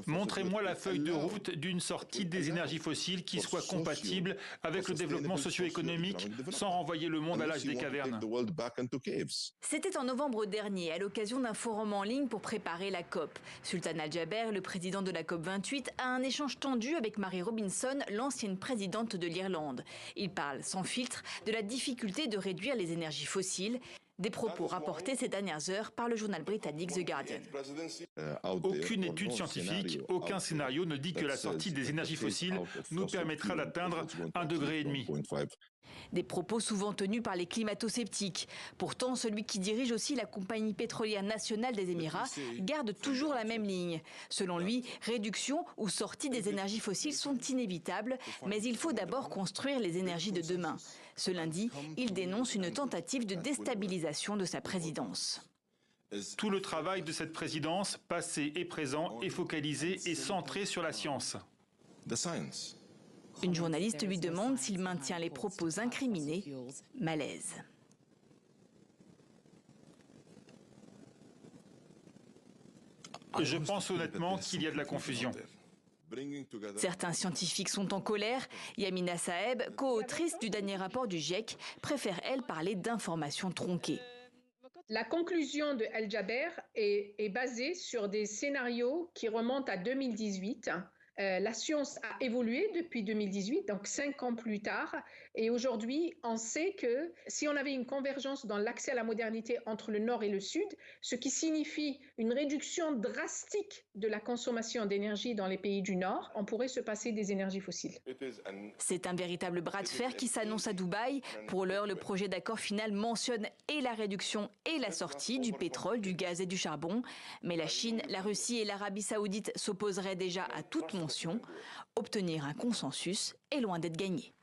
Montrez-moi la feuille de route d'une sortie des énergies fossiles qui soit compatible avec le développement socio-économique sans renvoyer le monde à l'âge des cavernes. C'était en novembre dernier, à l'occasion d'un forum en ligne pour préparer la COP. Sultan Al-Jaber, le président de la COP 28, a un échange tendu avec Mary Robinson, l'ancienne présidente de l'Irlande. Il parle sans filtre de la difficulté de réduire les énergies fossiles. Des propos rapportés ces dernières heures par le journal britannique The Guardian. Aucune étude scientifique, aucun scénario ne dit que la sortie des énergies fossiles nous permettra d'atteindre 1,5 degré. Des propos souvent tenus par les climato-sceptiques. Pourtant, celui qui dirige aussi la compagnie pétrolière nationale des Émirats garde toujours la même ligne. Selon lui, réduction ou sortie des énergies fossiles sont inévitables, mais il faut d'abord construire les énergies de demain. Ce lundi, il dénonce une tentative de déstabilisation de sa présidence. Tout le travail de cette présidence, passé et présent, est focalisé et centré sur la science. Une journaliste lui demande s'il maintient les propos incriminés. Malaise. Je pense honnêtement qu'il y a de la confusion. Certains scientifiques sont en colère. Yamina Saeb, co-autrice du dernier rapport du GIEC, préfère, elle, parler d'informations tronquées. La conclusion de Al-Jaber est basée sur des scénarios qui remontent à 2018. La science a évolué depuis 2018, donc 5 ans plus tard. Et aujourd'hui, on sait que si on avait une convergence dans l'accès à la modernité entre le Nord et le Sud, ce qui signifie une réduction drastique de la consommation d'énergie dans les pays du Nord, on pourrait se passer des énergies fossiles. C'est un véritable bras de fer qui s'annonce à Dubaï. Pour l'heure, le projet d'accord final mentionne et la réduction et la sortie du pétrole, du gaz et du charbon. Mais la Chine, la Russie et l'Arabie saoudite s'opposeraient déjà à toute mention. Obtenir un consensus est loin d'être gagné.